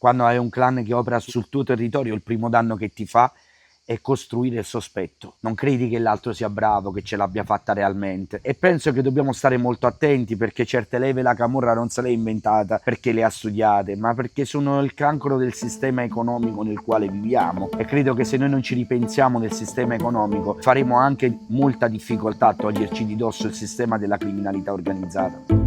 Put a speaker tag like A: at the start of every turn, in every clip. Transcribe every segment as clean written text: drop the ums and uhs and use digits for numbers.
A: Quando hai un clan che opera sul tuo territorio, il primo danno che ti fa è costruire il sospetto. Non credi che l'altro sia bravo, che ce l'abbia fatta realmente. E penso che dobbiamo stare molto attenti, perché certe leve la camorra non se l'è inventata perché le ha studiate, ma perché sono il cancro del sistema economico nel quale viviamo. E credo che se noi non ci ripensiamo nel sistema economico, faremo anche molta difficoltà a toglierci di dosso il sistema della criminalità organizzata.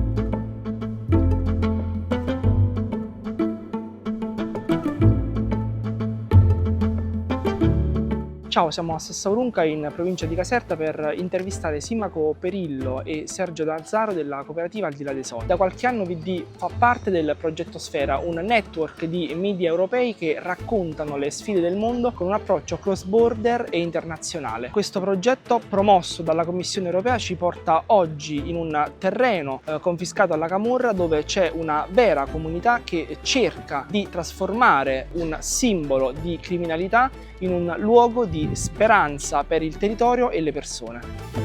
B: Ciao, siamo a Sassaurunca in provincia di Caserta per intervistare Simaco Perillo e Sergio Danzaro della cooperativa Al di là dei Sogni. Da qualche anno VD fa parte del progetto Sfera, un network di media europei che raccontano le sfide del mondo con un approccio cross-border e internazionale. Questo progetto, promosso dalla Commissione europea, ci porta oggi in un terreno confiscato alla camorra, dove c'è una vera comunità che cerca di trasformare un simbolo di criminalità in un luogo di speranza per il territorio e le persone.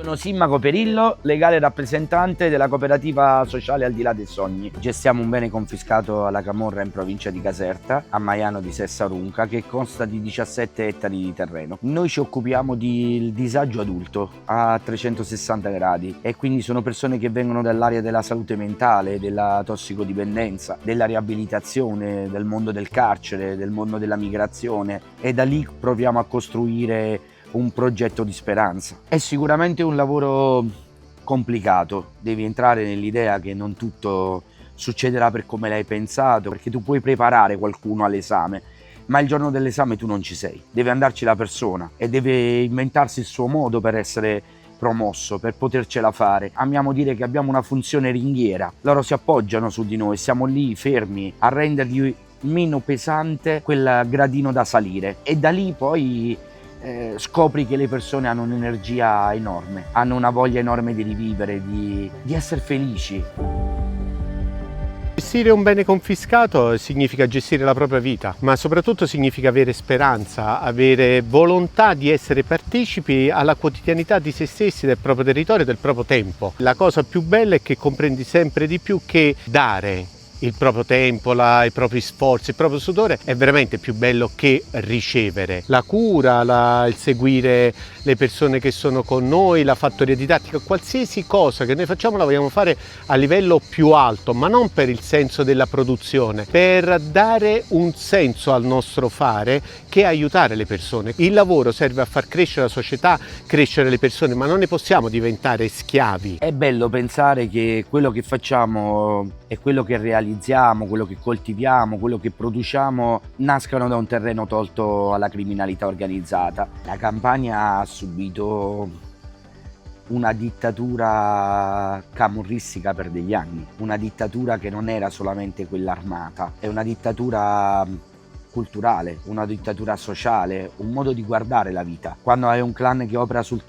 A: Sono Simaco Perillo, legale rappresentante della cooperativa sociale Al di là dei Sogni. Gestiamo un bene confiscato alla camorra in provincia di Caserta, a Maiano di Sassaurunca, che consta di 17 ettari di terreno. Noi ci occupiamo del disagio adulto a 360 gradi e quindi sono persone che vengono dall'area della salute mentale, della tossicodipendenza, della riabilitazione, del mondo del carcere, del mondo della migrazione, e da lì proviamo a costruire un progetto di speranza. È sicuramente un lavoro complicato, devi entrare nell'idea che non tutto succederà per come l'hai pensato, perché tu puoi preparare qualcuno all'esame, ma il giorno dell'esame tu non ci sei, deve andarci la persona e deve inventarsi il suo modo per essere promosso, per potercela fare. Amiamo dire che abbiamo una funzione ringhiera, loro si appoggiano su di noi, siamo lì fermi a rendergli meno pesante quel gradino da salire, e da lì poi scopri che le persone hanno un'energia enorme, hanno una voglia enorme di rivivere, di essere felici.
C: Gestire un bene confiscato significa gestire la propria vita, ma soprattutto significa avere speranza, avere volontà di essere partecipi alla quotidianità di se stessi, del proprio territorio, del proprio tempo. La cosa più bella è che comprendi sempre di più che dare il proprio tempo, i propri sforzi, il proprio sudore è veramente più bello che ricevere. La cura, il seguire le persone che sono con noi, la fattoria didattica, qualsiasi cosa che noi facciamo la vogliamo fare a livello più alto, ma non per il senso della produzione, per dare un senso al nostro fare che è aiutare le persone. Il lavoro serve a far crescere la società, crescere le persone, ma non ne possiamo diventare schiavi.
A: È bello pensare che quello che facciamo e quello che realizziamo, quello che coltiviamo, quello che produciamo nascano da un terreno tolto alla criminalità organizzata. La Campania ha subito una dittatura camorristica per degli anni, una dittatura che non era solamente quella armata, è una dittatura culturale, una dittatura sociale, un modo di guardare la vita. Quando hai un clan che opera sul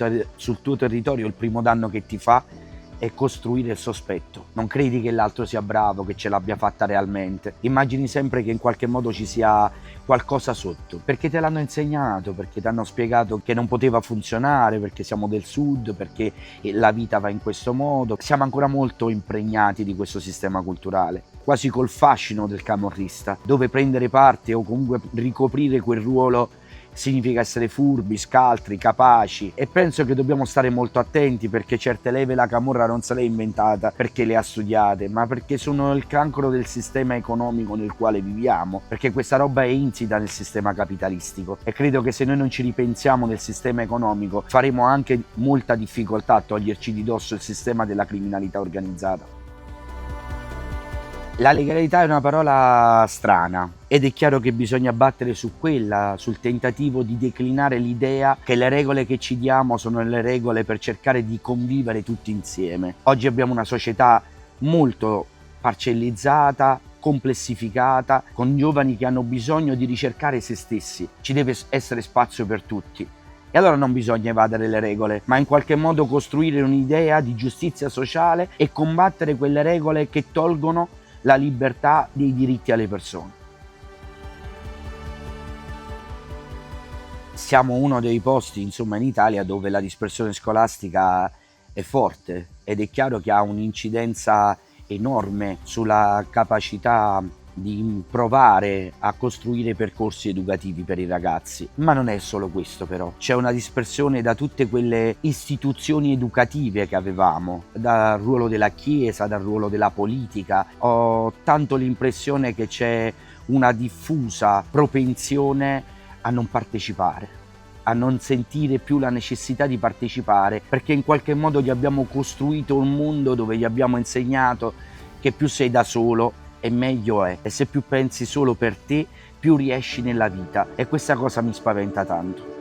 A: tuo territorio, il primo danno che ti fa è costruire il sospetto. Non credi che l'altro sia bravo, che ce l'abbia fatta realmente. Immagini sempre che in qualche modo ci sia qualcosa sotto, perché te l'hanno insegnato, perché ti hanno spiegato che non poteva funzionare, perché siamo del sud, perché la vita va in questo modo. Siamo ancora molto impregnati di questo sistema culturale, quasi col fascino del camorrista, dove prendere parte o comunque ricoprire quel ruolo significa essere furbi, scaltri, capaci. E penso che dobbiamo stare molto attenti, perché certe leve la camorra non se l'è inventata perché le ha studiate, ma perché sono il cancro del sistema economico nel quale viviamo, perché questa roba è insita nel sistema capitalistico, e credo che se noi non ci ripensiamo nel sistema economico faremo anche molta difficoltà a toglierci di dosso il sistema della criminalità organizzata. La legalità è una parola strana ed è chiaro che bisogna battere su quella, sul tentativo di declinare l'idea che le regole che ci diamo sono le regole per cercare di convivere tutti insieme. Oggi abbiamo una società molto parcellizzata, complessificata, con giovani che hanno bisogno di ricercare se stessi. Ci deve essere spazio per tutti. E allora non bisogna evadere le regole, ma in qualche modo costruire un'idea di giustizia sociale e combattere quelle regole che tolgono la libertà dei diritti alle persone. Siamo uno dei posti, insomma, in Italia dove la dispersione scolastica è forte, ed è chiaro che ha un'incidenza enorme sulla capacità di provare a costruire percorsi educativi per i ragazzi. Ma non è solo questo, però c'è una dispersione da tutte quelle istituzioni educative che avevamo, dal ruolo della Chiesa, dal ruolo della politica. Ho tanto l'impressione che c'è una diffusa propensione a non partecipare, a non sentire più la necessità di partecipare, perché in qualche modo gli abbiamo costruito un mondo dove gli abbiamo insegnato che più sei da solo e meglio è, e se più pensi solo per te più riesci nella vita, e questa cosa mi spaventa tanto.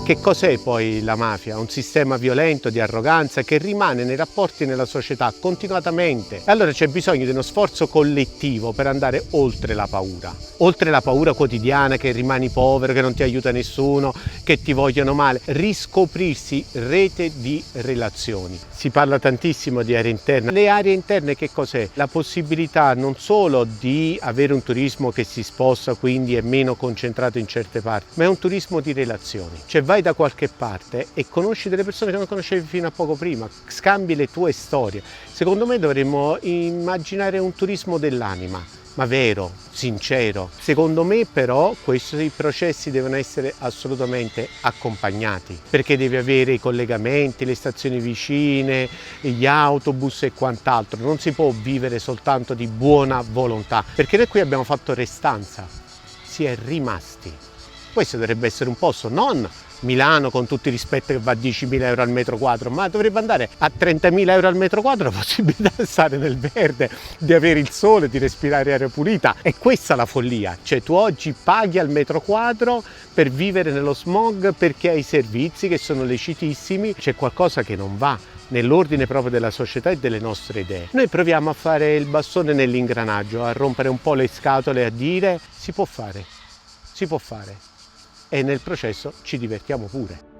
C: Che cos'è poi la mafia? Un sistema violento di arroganza che rimane nei rapporti nella società continuatamente. E allora c'è bisogno di uno sforzo collettivo per andare oltre la paura quotidiana che rimani povero, che non ti aiuta nessuno, che ti vogliono male. Riscoprirsi rete di relazioni. Si parla tantissimo di aree interne. Le aree interne che cos'è? La possibilità non solo di avere un turismo che si sposta, quindi è meno concentrato in certe parti, ma è un turismo di relazioni. Cioè vai da qualche parte e conosci delle persone che non conoscevi fino a poco prima, scambi le tue storie. Secondo me dovremmo immaginare un turismo dell'anima, ma vero, sincero. Secondo me però questi processi devono essere assolutamente accompagnati, perché devi avere i collegamenti, le stazioni vicine, gli autobus e quant'altro. Non si può vivere soltanto di buona volontà, perché noi qui abbiamo fatto restanza, si è rimasti. Questo dovrebbe essere un posto, non Milano con tutto il rispetto che va a 10.000 euro al metro quadro, ma dovrebbe andare a 30.000 euro al metro quadro la possibilità di stare nel verde, di avere il sole, di respirare aria pulita. È questa la follia, cioè tu oggi paghi al metro quadro per vivere nello smog perché hai servizi che sono lecitissimi, c'è qualcosa che non va nell'ordine proprio della società e delle nostre idee. Noi proviamo a fare il bastone nell'ingranaggio, a rompere un po' le scatole, a dire si può fare, e nel processo ci divertiamo pure.